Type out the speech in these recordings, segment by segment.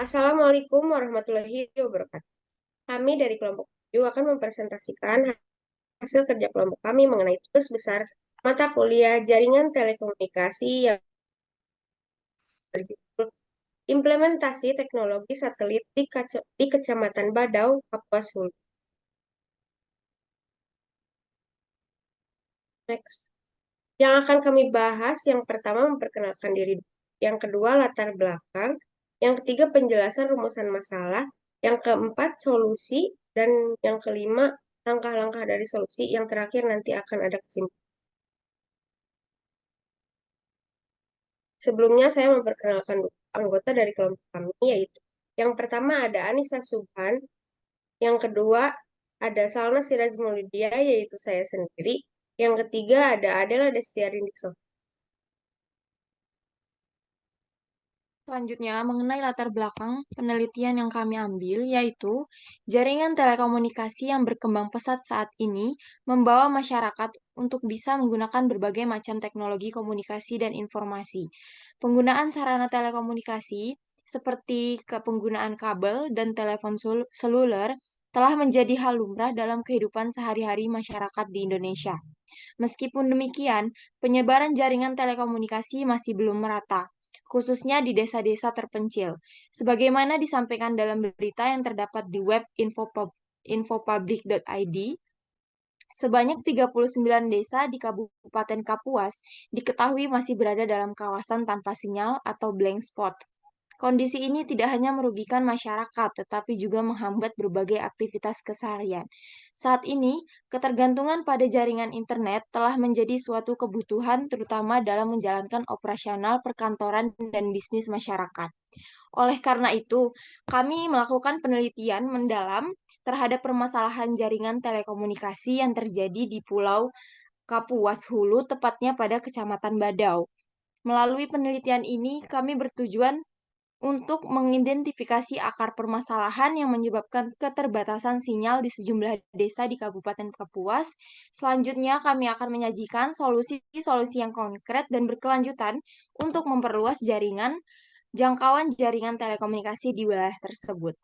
Assalamualaikum warahmatullahi wabarakatuh. Kami dari kelompok 7 akan mempresentasikan hasil kerja kelompok kami mengenai tugas besar mata kuliah Jaringan Telekomunikasi yang berjudul Implementasi Teknologi Satelit di Kecamatan Badau, Kapuas Hulu. Next. Yang akan kami bahas, yang pertama memperkenalkan diri, yang kedua latar belakang, yang ketiga penjelasan rumusan masalah, yang keempat solusi, dan yang kelima langkah-langkah dari solusi, yang terakhir nanti akan ada kesimpulan. Sebelumnya saya memperkenalkan anggota dari kelompok kami, yaitu yang pertama ada Anissa Subhan, yang kedua ada Salna Siraj Maulidia, yaitu saya sendiri, yang ketiga ada Adela Destiari Nixon. Selanjutnya, mengenai latar belakang penelitian yang kami ambil, yaitu jaringan telekomunikasi yang berkembang pesat saat ini membawa masyarakat untuk bisa menggunakan berbagai macam teknologi komunikasi dan informasi. Penggunaan sarana telekomunikasi seperti penggunaan kabel dan telepon seluler telah menjadi hal lumrah dalam kehidupan sehari-hari masyarakat di Indonesia. Meskipun demikian, penyebaran jaringan telekomunikasi masih belum merata, khususnya di desa-desa terpencil. Sebagaimana disampaikan dalam berita yang terdapat di web infopublic.id, sebanyak 39 desa di Kabupaten Kapuas diketahui masih berada dalam kawasan tanpa sinyal atau blank spot. Kondisi ini tidak hanya merugikan masyarakat, tetapi juga menghambat berbagai aktivitas keseharian. Saat ini, ketergantungan pada jaringan internet telah menjadi suatu kebutuhan terutama dalam menjalankan operasional perkantoran dan bisnis masyarakat. Oleh karena itu, kami melakukan penelitian mendalam terhadap permasalahan jaringan telekomunikasi yang terjadi di Pulau Kapuas Hulu, tepatnya pada Kecamatan Badau. Melalui penelitian ini, kami bertujuan untuk mengidentifikasi akar permasalahan yang menyebabkan keterbatasan sinyal di sejumlah desa di Kabupaten Kapuas. Selanjutnya, kami akan menyajikan solusi-solusi yang konkret dan berkelanjutan untuk memperluas jangkauan jaringan telekomunikasi di wilayah tersebut.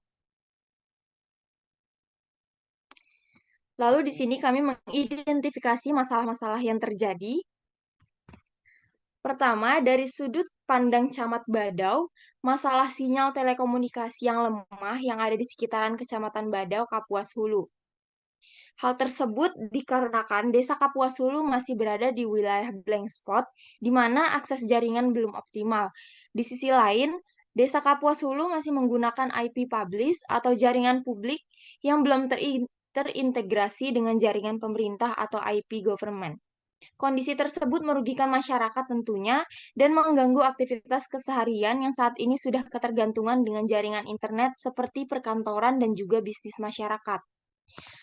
Lalu di sini kami mengidentifikasi masalah-masalah yang terjadi. Pertama, dari sudut pandang Camat Badau, masalah sinyal telekomunikasi yang lemah yang ada di sekitaran Kecamatan Badau, Kapuas Hulu. Hal tersebut dikarenakan Desa Kapuas Hulu masih berada di wilayah blank spot, di mana akses jaringan belum optimal. Di sisi lain, Desa Kapuas Hulu masih menggunakan IP publish atau jaringan publik yang belum terintegrasi dengan jaringan pemerintah atau IP government. Kondisi tersebut merugikan masyarakat tentunya dan mengganggu aktivitas keseharian yang saat ini sudah ketergantungan dengan jaringan internet seperti perkantoran dan juga bisnis masyarakat.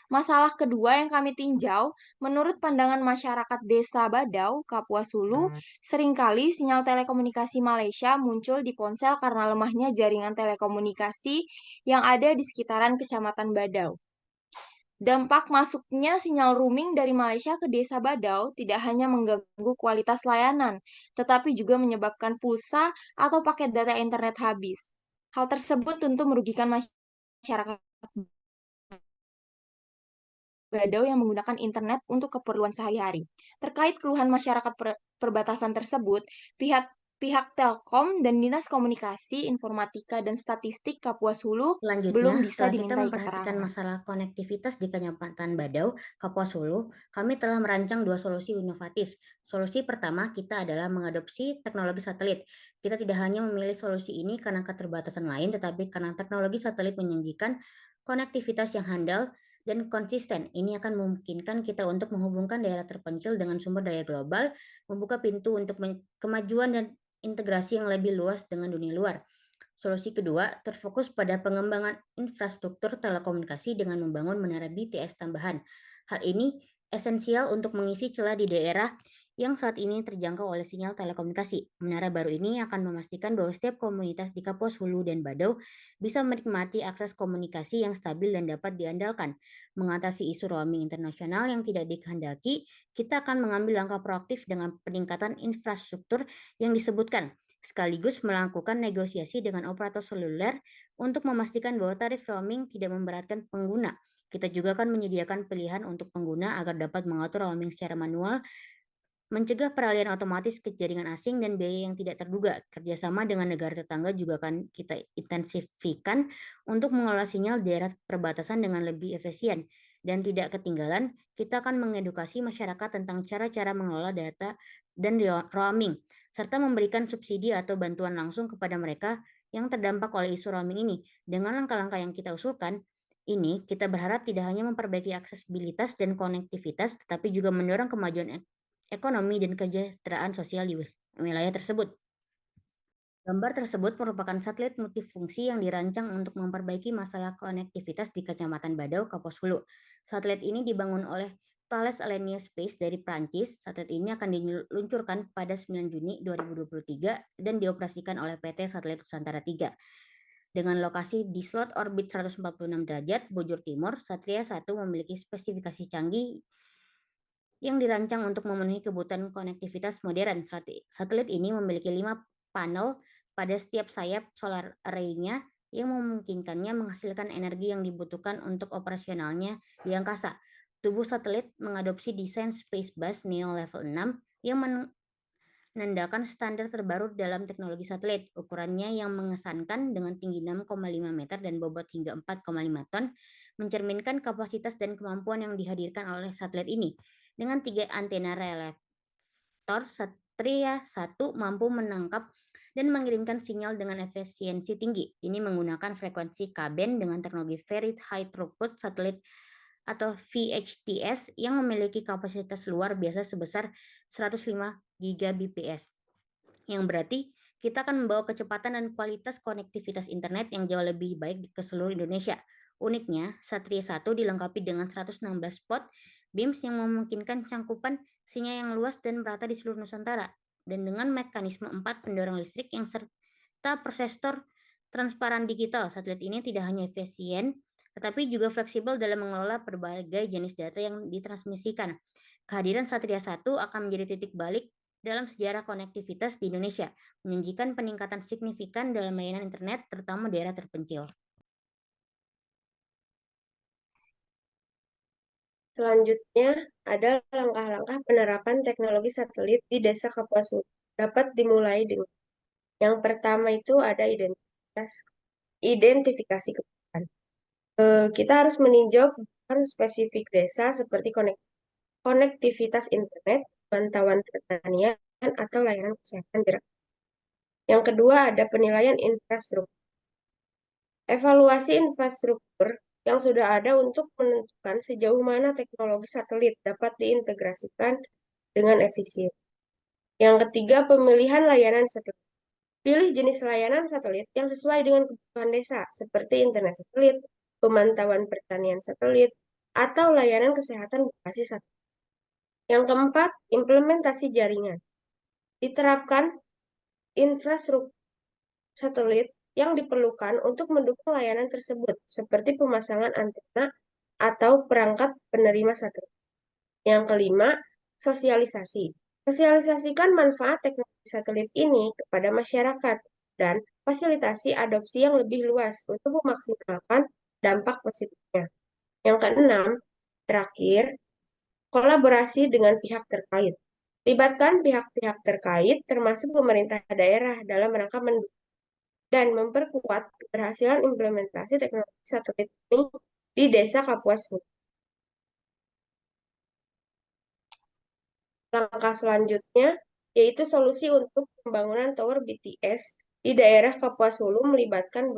Masalah kedua yang kami tinjau, menurut pandangan masyarakat Desa Badau, Kapuas Hulu, seringkali sinyal telekomunikasi Malaysia muncul di ponsel karena lemahnya jaringan telekomunikasi yang ada di sekitaran Kecamatan Badau. Dampak masuknya sinyal roaming dari Malaysia ke Desa Badau tidak hanya mengganggu kualitas layanan, tetapi juga menyebabkan pulsa atau paket data internet habis. Hal tersebut tentu merugikan masyarakat Badau yang menggunakan internet untuk keperluan sehari-hari. Terkait keluhan masyarakat perbatasan tersebut, pihak pihak Telkom dan Dinas Komunikasi, Informatika, dan Statistik Kapuas Hulu Selanjutnya, belum bisa setelah kita dimintai memperhatikan keterangan. masalah konektivitas di Kecamatan Badau, Kapuas Hulu, kami telah merancang dua solusi inovatif. Solusi pertama kita adalah mengadopsi teknologi satelit. Kita tidak hanya memilih solusi ini karena keterbatasan lain, tetapi karena teknologi satelit menjanjikan konektivitas yang handal dan konsisten. Ini akan memungkinkan kita untuk menghubungkan daerah terpencil dengan sumber daya global, membuka pintu untuk kemajuan dan integrasi yang lebih luas dengan dunia luar. Solusi kedua terfokus pada pengembangan infrastruktur telekomunikasi dengan membangun menara BTS tambahan. Hal ini esensial untuk mengisi celah di daerah yang saat ini terjangkau oleh sinyal telekomunikasi. Menara baru ini akan memastikan bahwa setiap komunitas di Kapuas Hulu dan Badau bisa menikmati akses komunikasi yang stabil dan dapat diandalkan. Mengatasi isu roaming internasional yang tidak dikehendaki, kita akan mengambil langkah proaktif dengan peningkatan infrastruktur yang disebutkan. sekaligus melakukan negosiasi dengan operator seluler untuk memastikan bahwa tarif roaming tidak memberatkan pengguna. Kita juga akan menyediakan pilihan untuk pengguna agar dapat mengatur roaming secara manual, mencegah peralihan otomatis ke jaringan asing dan biaya yang tidak terduga. Kerjasama dengan negara tetangga juga akan kita intensifikan untuk mengelola sinyal daerah perbatasan dengan lebih efisien. Dan tidak ketinggalan, kita akan mengedukasi masyarakat tentang cara-cara mengelola data dan roaming, serta memberikan subsidi atau bantuan langsung kepada mereka yang terdampak oleh isu roaming ini. Dengan langkah-langkah yang kita usulkan, ini kita berharap tidak hanya memperbaiki aksesibilitas dan konektivitas, tetapi juga mendorong kemajuan ekonomi dan kesejahteraan sosial di wilayah tersebut. Gambar tersebut merupakan satelit multifungsi yang dirancang untuk memperbaiki masalah konektivitas di Kecamatan Badau, Kapuas Hulu. Satelit ini dibangun oleh Thales Alenia Space dari Prancis. Satelit ini akan diluncurkan pada 9 Juni 2023 dan dioperasikan oleh PT Satelit Nusantara 3. Dengan lokasi di slot orbit 146 derajat, bujur timur, Satria 1 memiliki spesifikasi canggih yang dirancang untuk memenuhi kebutuhan konektivitas modern. Satelit ini memiliki 5 panel pada setiap sayap solar array-nya yang memungkinkannya menghasilkan energi yang dibutuhkan untuk operasionalnya di angkasa. Tubuh satelit mengadopsi desain Space Bus Neo Level 6 yang menandakan standar terbaru dalam teknologi satelit. Ukurannya yang mengesankan dengan tinggi 6,5 meter dan bobot hingga 4,5 ton, mencerminkan kapasitas dan kemampuan yang dihadirkan oleh satelit ini. Dengan 3 antena reflektor, Satria 1 mampu menangkap dan mengirimkan sinyal dengan efisiensi tinggi. Ini menggunakan frekuensi K-band dengan teknologi Very High Throughput Satellite atau VHTS yang memiliki kapasitas luar biasa sebesar 105 Gbps. Yang berarti kita akan membawa kecepatan dan kualitas konektivitas internet yang jauh lebih baik ke seluruh Indonesia. Uniknya, Satria 1 dilengkapi dengan 116 spot beams yang memungkinkan cangkupan sinyal yang luas dan merata di seluruh Nusantara. Dan dengan mekanisme 4 pendorong listrik yang serta prosesor transparan digital, satelit ini tidak hanya efisien, tetapi juga fleksibel dalam mengelola berbagai jenis data yang ditransmisikan. Kehadiran Satria 1 akan menjadi titik balik dalam sejarah konektivitas di Indonesia, menjanjikan peningkatan signifikan dalam layanan internet, terutama daerah terpencil. Selanjutnya, ada langkah-langkah penerapan teknologi satelit di Desa Kapuas Hulu. Dapat dimulai dengan yang pertama itu ada identifikasi kebutuhan. Kita harus meninjau kebutuhan spesifik desa seperti konektivitas internet, pantauan pertanian, atau layanan kesehatan jarak. Yang kedua ada penilaian infrastruktur. Evaluasi infrastruktur yang sudah ada untuk menentukan sejauh mana teknologi satelit dapat diintegrasikan dengan efisien. Yang ketiga, pemilihan layanan satelit. Pilih jenis layanan satelit yang sesuai dengan kebutuhan desa, seperti internet satelit, pemantauan pertanian satelit, atau layanan kesehatan berbasis satelit. Yang keempat, implementasi jaringan. Diterapkan infrastruktur satelit yang diperlukan untuk mendukung layanan tersebut, seperti pemasangan antena atau perangkat penerima satelit. Yang kelima, sosialisasi. Sosialisasikan manfaat teknologi satelit ini kepada masyarakat dan fasilitasi adopsi yang lebih luas untuk memaksimalkan dampak positifnya. Yang keenam, terakhir, kolaborasi dengan pihak terkait. Libatkan pihak-pihak terkait termasuk pemerintah daerah dalam rangka mendukung dan memperkuat keberhasilan implementasi teknologi satelit ini di Desa Kapuas Hulu. Langkah selanjutnya yaitu solusi untuk pembangunan tower BTS di daerah Kapuas Hulu melibatkan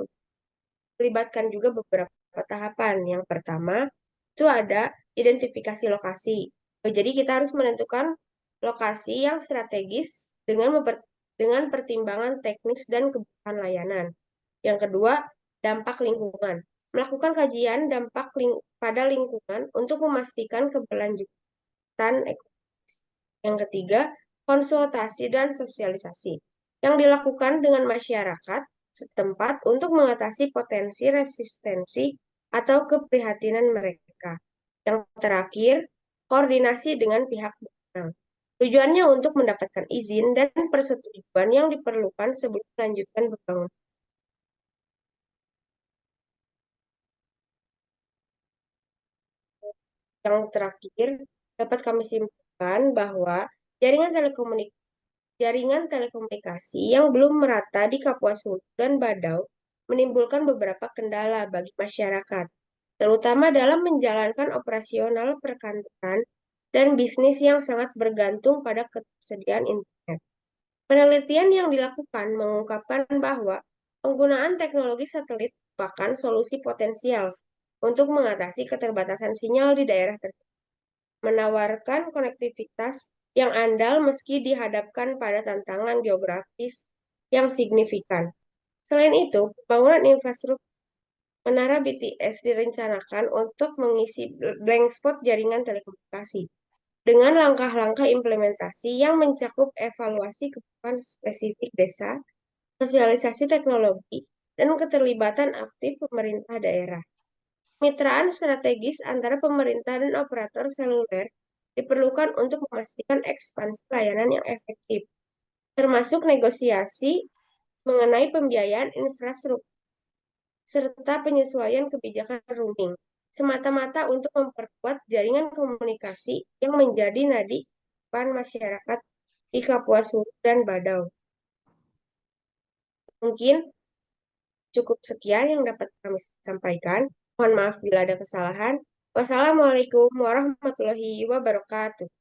juga beberapa tahapan. Yang pertama itu ada identifikasi lokasi. Jadi kita harus menentukan lokasi yang strategis dengan pertimbangan teknis dan kebutuhan layanan. Yang kedua, dampak lingkungan. Melakukan kajian dampak pada lingkungan untuk memastikan keberlanjutan ekonomis. Yang ketiga, konsultasi dan sosialisasi yang dilakukan dengan masyarakat setempat untuk mengatasi potensi resistensi atau keprihatinan mereka. Yang terakhir, koordinasi dengan pihak berwenang. Tujuannya untuk mendapatkan izin dan persetujuan yang diperlukan sebelum melanjutkan pembangunan. Yang terakhir, dapat kami simpulkan bahwa jaringan telekomunikasi yang belum merata di Kapuas Hulu dan Badau menimbulkan beberapa kendala bagi masyarakat, terutama dalam menjalankan operasional perkantoran dan bisnis yang sangat bergantung pada ketersediaan internet. Penelitian yang dilakukan mengungkapkan bahwa penggunaan teknologi satelit merupakan solusi potensial untuk mengatasi keterbatasan sinyal di daerah tertentu, menawarkan konektivitas yang andal meski dihadapkan pada tantangan geografis yang signifikan. Selain itu, pembangunan infrastruktur menara BTS direncanakan untuk mengisi blank spot jaringan telekomunikasi dengan langkah-langkah implementasi yang mencakup evaluasi kebutuhan spesifik desa, sosialisasi teknologi, dan keterlibatan aktif pemerintah daerah. Kemitraan strategis antara pemerintah dan operator seluler diperlukan untuk memastikan ekspansi layanan yang efektif, termasuk negosiasi mengenai pembiayaan infrastruktur serta penyesuaian kebijakan roaming, semata-mata untuk memperkuat jaringan komunikasi yang menjadi nadi kehidupan masyarakat di Kapuas Hulu dan Badau. Mungkin cukup sekian yang dapat kami sampaikan. Mohon maaf bila ada kesalahan. Wassalamualaikum warahmatullahi wabarakatuh.